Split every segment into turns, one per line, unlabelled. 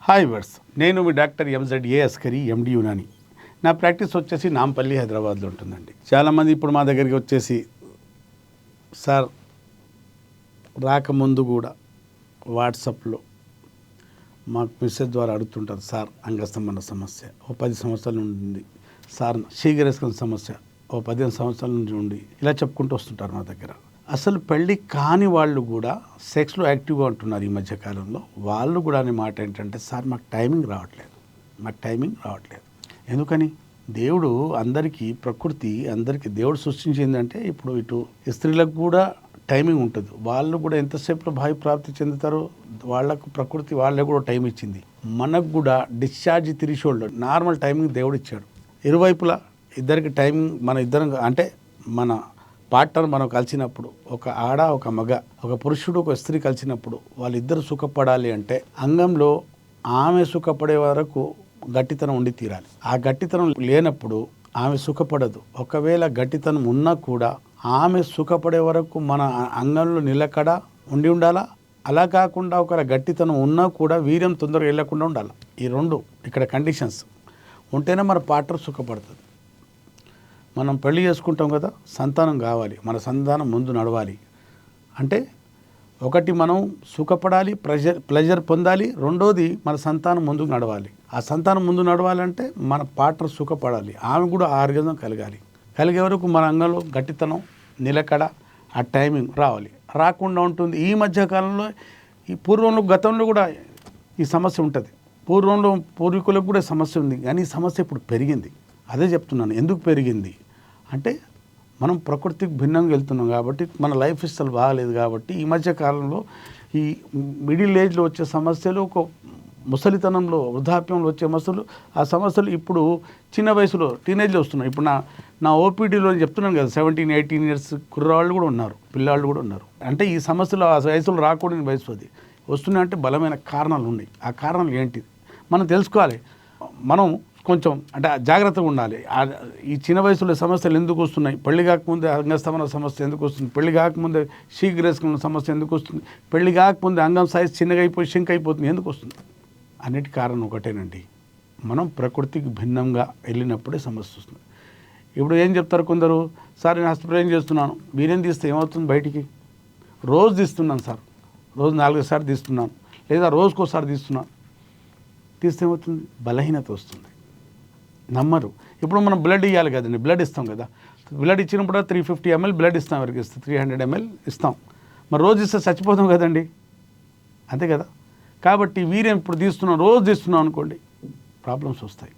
Hi verse, నేను మీ doctor MZ Askari ఎండి యునాని. నా practice వచ్చేసి నాంపల్లి హైదరాబాద్లో ఉంటుందండి. చాలామంది ఇప్పుడు మా దగ్గరికి వచ్చేసి సార్ రాకముందు కూడా వాట్సాప్లో మాకు మెసేజ్ ద్వారా అడుగుతుంటారు, సార్ అంగస్తంభన సమస్య ఓ 10 సంవత్సరాల నుండి ఉంది, సార్ శీఘ్రస్కంద సమస్య ఓ 15 సంవత్సరాల నుంచి ఉండి ఇలా చెప్పుకుంటూ వస్తుంటారు మా దగ్గర. అసలు పెళ్ళి కాని వాళ్ళు కూడా సెక్స్లో యాక్టివ్గా ఉంటున్నారు ఈ మధ్యకాలంలో. వాళ్ళు కూడా అనే మాట ఏంటంటే, సార్ మాకు టైమింగ్ రావట్లేదు. ఎందుకని? దేవుడు అందరికీ, ప్రకృతి అందరికీ దేవుడు సృష్టించిందంటే, ఇప్పుడు ఇటు స్త్రీలకు కూడా టైమింగ్ ఉంటుంది. వాళ్ళు కూడా ఎంతసేపు భావి ప్రాప్తి చెందుతారో వాళ్ళకు ప్రకృతి వాళ్ళకు కూడా టైం ఇచ్చింది. మనకు కూడా డిశ్చార్జ్ త్రిషోల్డ్ నార్మల్ టైమింగ్ దేవుడు ఇచ్చాడు. ఇరువైపులా ఇద్దరికి టైమింగ్, మన ఇద్దరం అంటే మన పార్ట్నర్ మనం కలిసినప్పుడు, ఒక ఆడ ఒక మగ, ఒక పురుషుడు ఒక స్త్రీ కలిసినప్పుడు వాళ్ళిద్దరు సుఖపడాలి అంటే అంగంలో ఆమె సుఖపడే వరకు గట్టితనం ఉండి తీరాలి. ఆ గట్టితనం లేనప్పుడు ఆమె సుఖపడదు. ఒకవేళ గట్టితనం ఉన్నా కూడా ఆమె సుఖపడే వరకు మన అంగంలో నిలకడ ఉండాలా. అలా కాకుండా ఒకవేళ గట్టితనం ఉన్నా కూడా వీర్యం తొందరగా వెళ్ళకుండా ఉండాలి. ఈ రెండు ఇక్కడ కండిషన్స్ ఉంటేనే మన పార్ట్నర్ సుఖపడుతుంది. మనం పెళ్లి చేసుకుంటాం కదా, సంతానం కావాలి, మన సంతానం ముందు నడవాలి అంటే ఒకటి మనం సుఖపడాలి, ప్లెజర్ పొందాలి. రెండోది మన సంతానం ముందుకు నడవాలి. ఆ సంతానం ముందు నడవాలంటే మన పార్ట్నర్ సుఖపడాలి, ఆమె కూడా ఆరోగ్యం కలిగే వరకు మన అంగంలో గట్టితనం, నిలకడ, ఆ టైమింగ్ రావాలి. రాకుండా ఉంటుంది. ఈ మధ్యకాలంలో ఈ గతంలో కూడా ఈ సమస్య ఉంటుంది. పూర్వీకులకు కూడా సమస్య ఉంది, కానీ ఈ సమస్య ఇప్పుడు పెరిగింది. అదే చెప్తున్నాను. ఎందుకు పెరిగింది అంటే, మనం ప్రకృతికి భిన్నంగా వెళ్తున్నాం కాబట్టి, మన లైఫ్ స్టైల్ బాగాలేదు కాబట్టి ఈ మధ్య కాలంలో ఈ మిడిల్ ఏజ్లో వచ్చే సమస్యలు, ఒక ముసలితనంలో వృద్ధాప్యంలో వచ్చే ఆ సమస్యలు ఇప్పుడు చిన్న వయసులో టీనేజ్లో వస్తున్నాయి. ఇప్పుడు నా ఓపీడీలో చెప్తున్నాను కదా, 17-18 ఇయర్స్ కుర్రవాళ్ళు కూడా ఉన్నారు, పిల్లవాళ్ళు కూడా ఉన్నారు. అంటే ఈ సమస్యలు ఆ వయసులో రాకూడని వయసు అది వస్తున్నాయంటే బలమైన కారణాలు ఉన్నాయి. ఆ కారణాలు ఏంటి మనం తెలుసుకోవాలి. మనం కొంచెం అంటే జాగ్రత్తగా ఉండాలి. ఈ చిన్న వయసులో సమస్యలు ఎందుకు వస్తున్నాయి, పెళ్లి కాకముందే అంగస్తంభన సమస్య ఎందుకు వస్తుంది, పెళ్లి కాకముందే శీఘ్రస్కంద సమస్య ఎందుకు వస్తుంది, పెళ్లి కాకముందే అంగం సైజ్ చిన్నగా అయిపోయి షింక్ అయిపోతుంది ఎందుకు వస్తుంది, అన్నిటి కారణం ఒకటేనండి. మనం ప్రకృతికి భిన్నంగా వెళ్ళినప్పుడే సమస్య వస్తుంది. ఇప్పుడు ఏం చెప్తారు కొందరు, సార్ నేను హస్తప్రయోగం చేస్తున్నాను, వీరేం తీస్తే ఏమవుతుంది, బయటికి రోజు తీస్తున్నాను సార్, రోజు 4 సార్లు తీస్తున్నాను, లేదా రోజుకోసారి తీస్తే ఏమవుతుంది, బలహీనత వస్తుంది. నమ్మరు. ఇప్పుడు మనం బ్లడ్ ఇవ్వాలి కదండి, బ్లడ్ ఇస్తాం కదా, బ్లడ్ ఇచ్చినప్పుడు 350 ml బ్లడ్ ఇస్తాం, ఎవరికి ఇస్తాం 300 ml ఇస్తాం. మరి రోజు ఇస్తే చచ్చిపోతాం కదండి, అంతే కదా. కాబట్టి వీరేం ఇప్పుడు రోజు తీస్తున్నాం అనుకోండి, ప్రాబ్లమ్స్ వస్తాయి.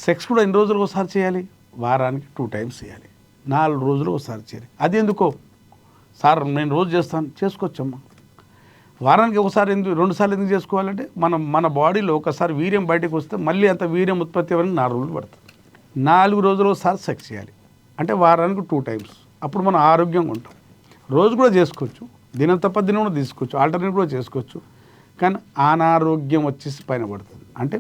సెక్స్ కూడా ఎన్ని రోజులు ఒకసారి చేయాలి, వారానికి 2 times చేయాలి, 4 రోజులు ఒకసారి చేయాలి. అది ఎందుకో, సార్ నేను రోజు చేస్తాను, చేసుకోవచ్చమ్మా. వారానికి ఒకసారి 2 సార్లు ఎందుకు చేసుకోవాలంటే, మన బాడీలో ఒకసారి వీర్యం బయటకు వస్తే మళ్ళీ అంత వీర్యం ఉత్పత్తి అవ్వడానికి 4 రోజులు పడుతుంది. 4 రోజులు ఒకసారి సెక్స్ చేయాలి అంటే వారానికి 2 times. అప్పుడు మనం ఆరోగ్యంగా ఉంటాం. రోజు కూడా చేసుకోవచ్చు, దినం తప్ప దినం కూడా తీసుకోవచ్చు, ఆల్టర్నేట్ కూడా చేసుకోవచ్చు. కానీ అనారోగ్యం వచ్చేసి పైన పడుతుంది, అంటే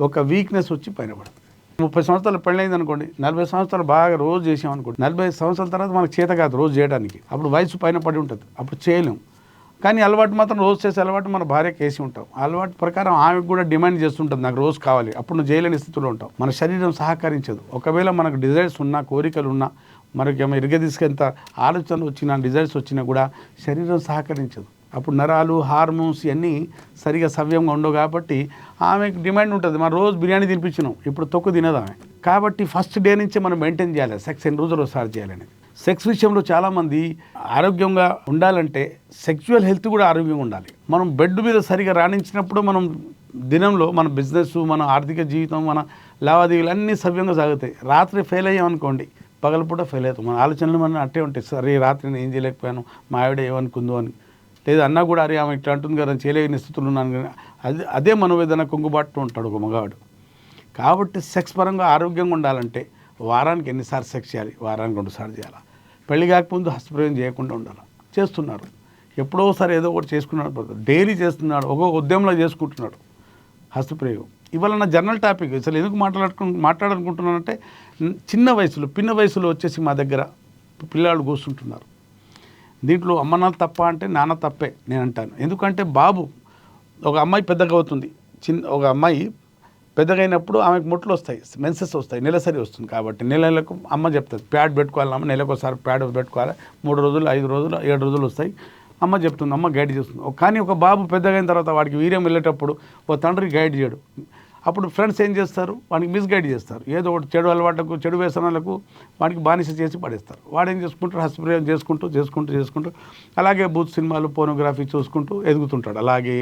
ఒక వీక్నెస్ వచ్చి పైన పడుతుంది. 30 సంవత్సరాలు పెళ్ళైంది అనుకోండి, 40 సంవత్సరాలు బాగా రోజు చేసామనుకోండి, 40 సంవత్సరాల తర్వాత మనకు చేత కాదు రోజు చేయడానికి, అప్పుడు వయసు పైన పడి ఉంటుంది, అప్పుడు చేయలేము. కానీ అలవాటు మాత్రం రోజు చేసే అలవాటు మన భార్యకి వేసి ఉంటాం. అలవాటు ప్రకారం ఆమెకు కూడా డిమాండ్ చేస్తుంటుంది, నాకు రోజు కావాలి. అప్పుడు నువ్వు చేయలేని స్థితిలో ఉంటాం, మన శరీరం సహకరించదు. ఒకవేళ మనకు డిజైర్స్ ఉన్నా, కోరికలు ఉన్నా, మనకి ఏమో ఇరగదీసుకెంత ఆలోచనలు వచ్చినా, డిజైర్స్ వచ్చినా కూడా శరీరం సహకరించదు. అప్పుడు నరాలు, హార్మోన్స్ ఇవన్నీ సరిగా సవ్యంగా ఉండవు. కాబట్టి ఆమెకు డిమాండ్ ఉంటుంది, మనం రోజు బిర్యానీ తినిపించినాం, ఇప్పుడు తొక్కు తినదు ఆమె. కాబట్టి ఫస్ట్ డే నుంచే మనం మెయింటైన్ చేయాలి, సెక్స్ ఎన్ని రోజులు ఒకసారి చేయాలని. సెక్స్ విషయంలో చాలామంది ఆరోగ్యంగా ఉండాలంటే సెక్చువల్ హెల్త్ కూడా ఆరోగ్యంగా ఉండాలి. మనం బెడ్ మీద సరిగా రాణించినప్పుడు మనం దినంలో మన బిజినెస్, మన ఆర్థిక జీవితం, మన లావాదేవీలు అన్నీ సవ్యంగా సాగుతాయి. రాత్రి ఫెయిల్ అయ్యామనుకోండి, పగలపూట ఫెయిల్ అవుతాం. మన ఆలోచనలు మనం అట్టే ఉంటాయి, సరే రాత్రి నేను ఏం చేయలేకపోయాను, మా ఆవిడ ఏమనుకుందో అని, లేదా అన్నా కూడా అరే ఆమె ఇట్లా అంటుంది కదా, చేయలేని స్థితులు ఉన్నాను కానీ అదే మనోవేదన కుంగుబాటుతూ ఉంటాడు ఒక మగవాడు. కాబట్టి సెక్స్ పరంగా ఆరోగ్యంగా ఉండాలంటే వారానికి ఎన్నిసార్లు సెక్స్ చేయాలి, వారానికి 2 సార్లు చేయాలి. పెళ్లి కాకముందు హస్తప్రయోగం చేయకుండా ఉండాలి. చేస్తున్నారు, ఎప్పుడోసారి ఏదో ఒకటి చేసుకున్నాడు, డైలీ చేస్తున్నాడు, ఒక్కొక్క ఉద్యమంలో చేసుకుంటున్నాడు హస్తప్రయోగం. ఇవాళ నా జనరల్ టాపిక్ అసలు ఎందుకు మాట్లాడాలనుకుంటున్నానంటే, పిన్న వయసులో వచ్చేసి మా దగ్గర పిల్లలు కూర్చుంటున్నారు. దీంట్లో అమ్మ నాన్న తప్ప అంటే నాన్న తప్పే నేను అంటాను. ఎందుకంటే బాబు, ఒక అమ్మాయి పెద్దగా అవుతుంది, ఒక అమ్మాయి పెద్దగైనప్పుడు ఆమెకు ముట్లు వస్తాయి, మెన్సెస్ వస్తాయి, నెలసరి వస్తుంది. కాబట్టి నెలకు అమ్మ చెప్తుంది ప్యాడ్ పెట్టుకోవాలి, అమ్మ నెలకు ఒకసారి ప్యాడ్ పెట్టుకోవాలి, 3 రోజులు 5 రోజులు 7 రోజులు వస్తాయి, అమ్మ చెప్తుంది, అమ్మ గైడ్ చేస్తుంది. కానీ ఒక బాబు పెద్దగైన తర్వాత వాడికి వీర్యం వెళ్ళేటప్పుడు ఓ తండ్రి గైడ్ చేయడు. అప్పుడు ఫ్రెండ్స్ ఏం చేస్తారు, వాడికి మిస్గైడ్ చేస్తారు, ఏదో ఒకటి చెడు అలవాట్లకు చెడు వ్యసనాలకు వాడికి బానిస చేసి పడేస్తారు. వాడు ఏం చేసుకుంటారు, హస్తప్రయోగం చేసుకుంటూ అలాగే బూత్ సినిమాలు పోర్నోగ్రఫీ చూసుకుంటూ ఎదుగుతుంటాడు. అలాగే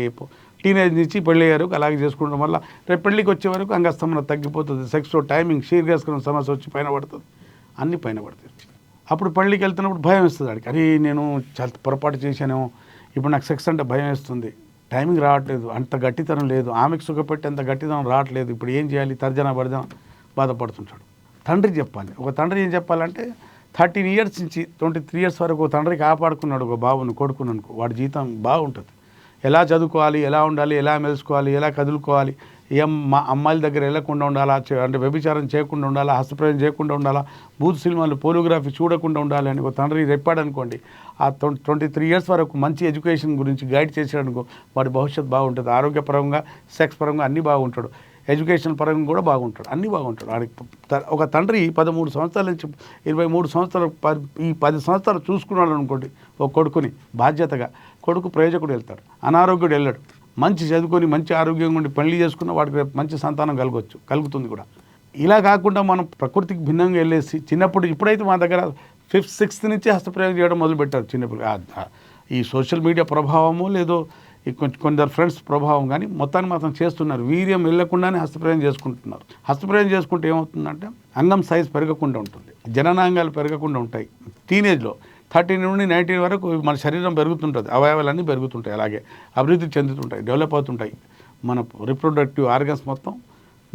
టీనేజ్ నుంచి పెళ్ళి అయ్యారు అలాగే చేసుకుంటాం వల్ల రేపు పెళ్ళికి వచ్చే వరకు అంగస్తంభన తగ్గిపోతుంది, సెక్స్లో టైమింగ్ శీఘ్రస్కరణ సమస్య వచ్చి పైన పడుతుంది, అన్నీ పైన పడతాయి. అప్పుడు పెళ్ళికి వెళ్తున్నప్పుడు భయం వేస్తుంది వాడికి, అరే నేను చాలా పొరపాటు చేశానేమో, ఇప్పుడు నాకు సెక్స్ అంటే భయం వేస్తుంది, టైమింగ్ రావట్లేదు, అంత గట్టితనం లేదు, ఆమెకు సుఖపెట్టి అంత గట్టితనం రావట్లేదు, ఇప్పుడు ఏం చేయాలి, తర్జన భర్జన బాధపడుతుంటాడు. తండ్రి చెప్పాలి. ఒక తండ్రి ఏం చెప్పాలంటే 13 years నుంచి 23 years వరకు ఒక తండ్రి కాపాడుకున్నాడు ఒక బాబును కొడుకుననుకో, వాడి జీవితం బాగుంటుంది. ఎలా చదువుకోవాలి, ఎలా ఉండాలి, ఎలా మెలుసుకోవాలి, ఎలా కదులుకోవాలి, మా అమ్మాయిల దగ్గర వెళ్ళకుండా ఉండాలా, అంటే వ్యభిచారం చేయకుండా ఉండాలా, హస్తప్రయోగం చేయకుండా ఉండాలా, బూత్ సినిమాలు పోర్నోగ్రఫీ చూడకుండా ఉండాలి అని ఒక తండ్రి చెప్పాడు అనుకోండి, ఆ 23 years వరకు మంచి ఎడ్యుకేషన్ గురించి గైడ్ చేసాడనుకో వాడి భవిష్యత్తు బాగుంటుంది. ఆరోగ్యపరంగా, సెక్స్ పరంగా అన్నీ బాగుంటాడు, ఎడ్యుకేషన్ పరంగా కూడా బాగుంటాడు, అన్నీ బాగుంటాడు. వాడికి ఒక తండ్రి 13 సంవత్సరాల నుంచి 23 సంవత్సరాలు ఈ 10 సంవత్సరాలు చూసుకున్నాడు అనుకోండి ఒక కొడుకుని బాధ్యతగా, కొడుకు ప్రయోజకుడు వెళ్తాడు, అనారోగ్యుడు వెళ్ళాడు, మంచి చదువుకొని మంచి ఆరోగ్యంగా ఉండి పెళ్లి చేసుకున్న వాడికి మంచి సంతానం కలుగుతుంది కూడా. ఇలా కాకుండా మనం ప్రకృతికి భిన్నంగా వెళ్ళేసి చిన్నప్పుడు, ఇప్పుడైతే మా దగ్గర 5th 6th నుంచి హస్తప్రయోగం చేయడం మొదలుపెట్టారు చిన్నప్పుడు. ఈ సోషల్ మీడియా ప్రభావము లేదో కొందరు ఫ్రెండ్స్ ప్రభావం, కానీ మొత్తాన్ని మాత్రం చేస్తున్నారు. వీర్యం వెళ్ళకుండానే హస్తప్రయోగం చేసుకుంటున్నారు. హస్తప్రయోగం చేసుకుంటే ఏమవుతుందంటే అంగం సైజ్ పెరగకుండా ఉంటుంది, జననాంగాలు పెరగకుండా ఉంటాయి. టీనేజ్లో 13 నుండి 19 వరకు మన శరీరం పెరుగుతుంటుంది, అవయవాలన్నీ పెరుగుతుంటాయి, అలాగే అభివృద్ధి చెందుతుంటాయి, డెవలప్ అవుతుంటాయి. మన రిప్రొడక్టివ్ ఆర్గన్స్ మొత్తం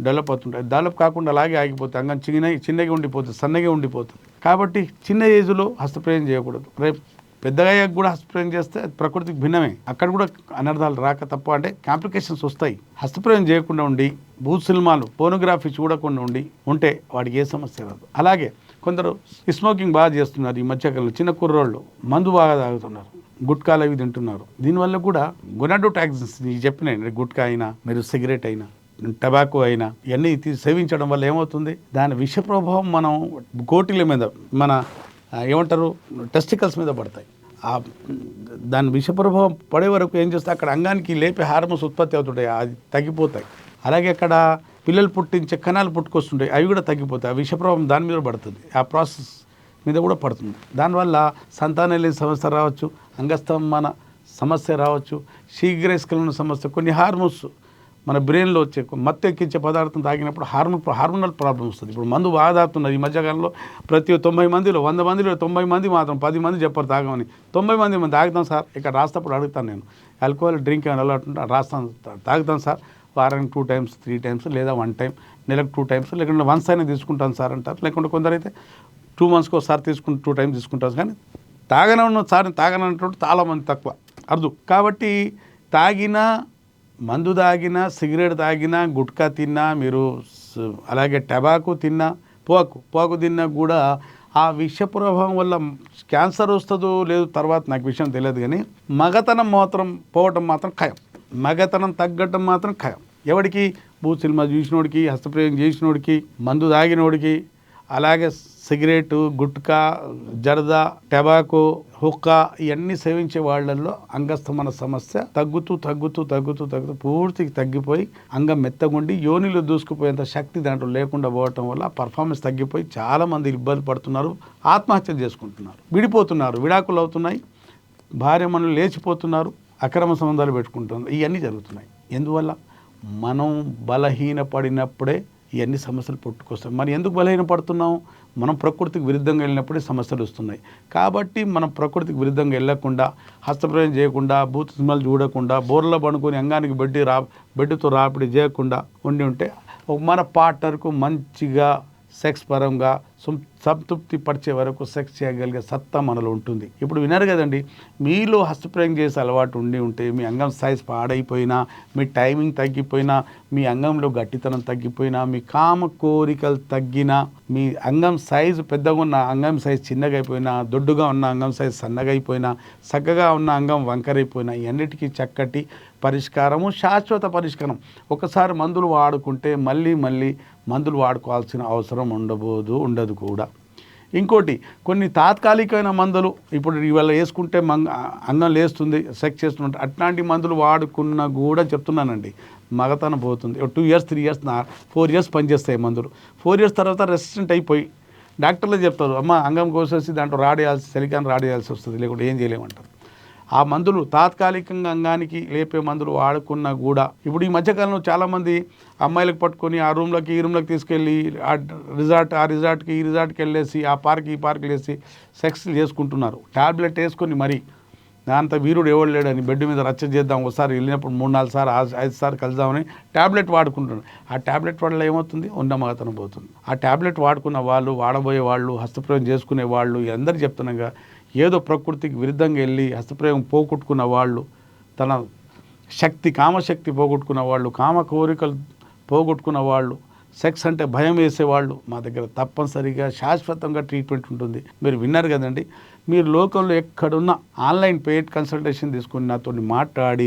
డెవలప్ అవుతుంటాయి. డెవలప్ కాకుండా అలాగే ఆగిపోతుంది, అంగం చిన్నగా ఉండిపోతుంది, సన్నగా ఉండిపోతుంది. కాబట్టి చిన్న ఏజ్లో హస్తప్రయోగం చేయకూడదు. రేపు పెద్దగా కూడా హస్తప్రయోగం చేస్తే ప్రకృతికి భిన్నమే, అక్కడ కూడా అనర్థాలు రాక తప్ప అంటే కాంప్లికేషన్స్ వస్తాయి. హస్తప్రయోగం చేయకుండా ఉండి బూత్ సినిమాలు పోర్నోగ్రఫీ చూడకుండా ఉంటే వాడికి ఏ సమస్య రాదు. అలాగే కొందరు స్మోకింగ్ బాగా చేస్తున్నారు ఈ మధ్యకాలంలో, చిన్న కుర్రోళ్ళు మందు బాగా తాగుతున్నారు, గుట్కాలు అవి తింటున్నారు. దీనివల్ల కూడా గొనాడోటాక్సిన్స్ చెప్పినాయి, గుట్కా అయినా మీరు సిగరెట్ అయినా టొబాకో అయినా ఇవన్నీ సేవించడం వల్ల ఏమవుతుంది, దాని విష ప్రభావం మనం కోటిల మీద మన ఏమంటారు టెస్టికల్స్ మీద పడతాయి. దాని విష ప్రభావం పడే వరకు ఏం చేస్తే అక్కడ అంగానికి లేపే హార్మోన్స్ ఉత్పత్తి అవుతుంటాయి, అది తగ్గిపోతాయి. అలాగే అక్కడ పిల్లలు పుట్టించే కణాలు పుట్టుకొస్తుంటాయి, అవి కూడా తగ్గిపోతాయి. ఆ విష ప్రభావం దాని మీద పడుతుంది, ఆ ప్రాసెస్ మీద కూడా పడుతుంది. దానివల్ల సంతానం లేని సమస్య రావచ్చు, అంగస్తంభన సమస్య రావచ్చు, శీఘ్రస్ఖలన సమస్య, కొన్ని హార్మోన్స్ మన బ్రెయిన్లో వచ్చే మత్తు ఎక్కించే పదార్థం తాగినప్పుడు హార్మోనల్ ప్రాబ్లమ్ వస్తుంది. ఇప్పుడు మందు బాగా తాగుతున్నారు ఈ మధ్యకాలంలో, ప్రతి 90 మందిలో 100 మందిలో 90 మంది మాత్రం 10 మంది చెప్పారు తాగమని. 90 మంది తాగుతాం సార్, ఇక్కడ రాస్తప్పుడు అడుగుతాను నేను, ఆల్కహాల్ డ్రింక్ ఏమైనా అలవాటు ఉంటే రాస్తాను, తాగుతాం సార్, వారానికి 2 times 3 times లేదా 1 time, నెలకు 2 times, లేకుంటే వన్స్ అయినా తీసుకుంటాను సార్ అంటారు. లేకుంటే కొందరైతే 2 monthsకి ఒకసారి 2 times తీసుకుంటారు. కానీ తాగనటువంటి చాలామంది తక్కువ అర్థం. కాబట్టి మందు తాగినా, సిగరెట్ తాగినా, గుట్కా తిన్నా, మీరు అలాగే టబాకు తిన్నా, పోకు తిన్నా కూడా ఆ విష ప్రభావం వల్ల క్యాన్సర్ వస్తుందో లేదు తర్వాత నాకు విషయం తెలియదు. కానీ మగతనం మాత్రం పోవటం మాత్రం ఖాయం, మగతనం తగ్గటం మాత్రం ఖాయం. ఎవడికి భూత్ సినిమా చూసినోడికి, హస్తప్రయోగం చేసినోడికి, మందు తాగినోడికి, అలాగే సిగరెట్, గుట్కా, జర్దా, టబాకో, హుక్కా ఇవన్నీ సేవించే వాళ్ళల్లో అంగస్తంభన సమస్య తగ్గుతూ పూర్తికి తగ్గిపోయి అంగం మెత్తగుండి యోనిలో దూసుకుపోయేంత శక్తి దాంట్లో లేకుండా పోవటం వల్ల పర్ఫార్మెన్స్ తగ్గిపోయి చాలామంది ఇబ్బంది పడుతున్నారు, ఆత్మహత్యలు చేసుకుంటున్నారు, విడిపోతున్నారు, విడాకులు అవుతున్నాయి, భార్యమణులు లేచిపోతున్నారు, అక్రమ సంబంధాలు పెట్టుకుంటున్నారు. ఇవన్నీ జరుగుతున్నాయి. ఎందువల్ల మనం బలహీనపడినప్పుడే ఇవన్నీ సమస్యలు పుట్టుకొస్తాయి. మరి ఎందుకు బలహీనపడుతున్నాం? మనం ప్రకృతికి విరుద్ధంగా వెళ్ళినప్పుడే సమస్యలు వస్తున్నాయి. కాబట్టి మనం ప్రకృతికి విరుద్ధంగా వెళ్ళకుండా, హస్తప్రయోగం చేయకుండా, భూత సినిమాలు చూడకుండా, బోర్లో పడుకొని అంగానికి బెడ్డుతో రాపిడి చేయకుండా ఉంటే మన పార్ట్నర్కు మంచిగా సెక్స్ పరంగా సంతృప్తి పరిచే వరకు సెక్స్ చేయగలిగే సత్తా మనలో ఉంటుంది. ఇప్పుడు విన్నారు కదండి, మీలో హస్తప్రయోగం చేసే అలవాటు ఉంటే మీ అంగం సైజ్ పాడైపోయినా, మీ టైమింగ్ తగ్గిపోయినా, మీ అంగంలో గట్టితనం తగ్గిపోయినా, మీ కామ కోరికలు తగ్గినా, మీ అంగం సైజు పెద్దగా ఉన్న అంగం సైజు చిన్నగా అయిపోయినా, దొడ్డుగా ఉన్న అంగం సైజు సన్నగా అయిపోయినా, చక్కగా ఉన్న అంగం వంకరైపోయినా, ఇవన్నిటికీ చక్కటి పరిష్కారము, శాశ్వత పరిష్కారం. ఒకసారి మందులు వాడుకుంటే మళ్ళీ మందులు వాడుకోవాల్సిన అవసరం ఉండదు కూడా. ఇంకోటి, కొన్ని తాత్కాలికమైన మందులు ఇప్పుడు ఇవాళ వేసుకుంటే అంగం లేస్తుంది, సెక్స్ చేస్తుంటే అట్లాంటి మందులు వాడుకున్నా కూడా చెప్తున్నానండి, మగతనం పోతుంది. 2 years 3 years 4 years పనిచేస్తాయి మందులు. 4 years తర్వాత రెసిస్టెంట్ అయిపోయి డాక్టర్లు చెప్తారు, అమ్మ అంగం కోసేసి దాంట్లో సిలికాన్ రాడేయాల్సి వస్తుంది, లేకుంటే ఏం చేయలేమంటారు. ఆ మందులు తాత్కాలికంగా అంగానికి లేపే మందులు వాడుకున్నా కూడా, ఇప్పుడు ఈ మధ్యకాలంలో చాలామంది అమ్మాయిలకు పట్టుకొని ఆ రూమ్లోకి ఈ రూమ్లోకి తీసుకెళ్ళి ఆ రిసార్ట్కి ఈ రిసార్ట్కి వెళ్ళేసి ఆ పార్క్ ఈ పార్క్ వేసి సెక్స్ చేసుకుంటున్నారు. ట్యాబ్లెట్ వేసుకొని మరి దాంతో వీరుడు ఎవడు లేడని బెడ్ మీద రచ్చ చేద్దాం, ఒకసారి వెళ్ళినప్పుడు 3-4 సార్లు 5 సార్లు కలుద్దామని ట్యాబ్లెట్ వాడుకుంటున్నారు. ఆ ట్యాబ్లెట్ వల్ల ఏమవుతుంది, మగతనం పోతుంది. ఆ ట్యాబ్లెట్ వాడుకున్న వాళ్ళు, వాడబోయే వాళ్ళు, హస్తప్రయోగం చేసుకునే వాళ్ళు అందరూ చెప్తున్నాగా, ఏదో ప్రకృతికి విరుద్ధంగా వెళ్ళి హస్తప్రయోగం పోగొట్టుకున్న వాళ్ళు, తన కామశక్తి పోగొట్టుకున్న వాళ్ళు, కామ కోరికలు పోగొట్టుకున్న వాళ్ళు, సెక్స్ అంటే భయం వేసేవాళ్ళు మా దగ్గర తప్పనిసరిగా శాశ్వతంగా ట్రీట్మెంట్ ఉంటుంది. మీరు విన్నారు కదండి, మీరు లోకంలో ఎక్కడున్నా ఆన్లైన్ పెయిడ్ కన్సల్టేషన్ తీసుకొని నాతో మాట్లాడి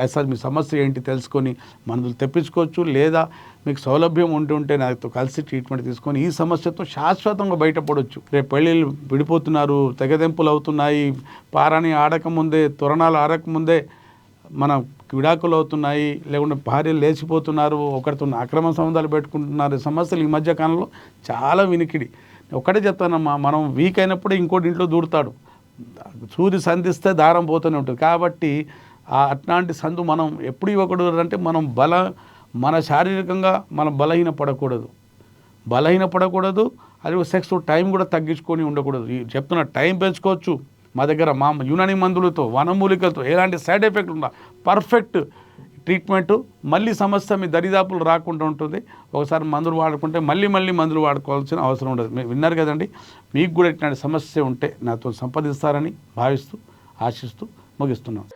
అసలు మీ సమస్య ఏంటి తెలుసుకొని మందులు తెప్పించుకోవచ్చు. లేదా మీకు సౌలభ్యం ఉంటే నాతో కలిసి ట్రీట్మెంట్ తీసుకొని ఈ సమస్యతో శాశ్వతంగా బయటపడవచ్చు. రేపు పెళ్ళిళ్ళు విడిపోతున్నారు, తెగదెంపులు అవుతున్నాయి, పారాని ఆడకముందే, తోరణాలు ఆడకముందే మన విడాకులు అవుతున్నాయి, లేకుంటే భార్యలు లేచిపోతున్నారు, ఒకరితో అక్రమ సంబంధాలు పెట్టుకుంటున్నారు. సమస్యలు ఈ మధ్య కాలంలో చాలా వినికిడి. ఒకటే చెప్తానమ్మా, మనం వీక్ అయినప్పుడు ఇంకోటి ఇంట్లో దూరుతాడు, సూది సంధిస్తే దారం పోతూనే ఉంటుంది. కాబట్టి అట్లాంటి సందు మనం ఎప్పుడు ఇవ్వకూడదు అంటే, మన శారీరకంగా మనం బలహీనపడకూడదు. అది సెక్స్ టైం కూడా తగ్గించుకొని ఉండకూడదు. చెప్తున్నా, టైం పెంచుకోవచ్చు. మా దగ్గర యునాని మందులతో, వనమూలికలతో ఎలాంటి సైడ్ ఎఫెక్ట్ ఉందా పర్ఫెక్ట్ ట్రీట్మెంటు. మళ్ళీ సమస్య మీ దరిదాపులు రాకుండా ఉంటుంది. ఒకసారి మందులు వాడుకుంటే మళ్ళీ మందులు వాడుకోవాల్సిన అవసరం ఉండదు. మీరు విన్నారు కదండి, మీకు కూడా ఇట్లాంటి సమస్య ఉంటే నాతో సంప్రదిస్తారని భావిస్తూ ఆశిస్తూ ముగిస్తున్నాం.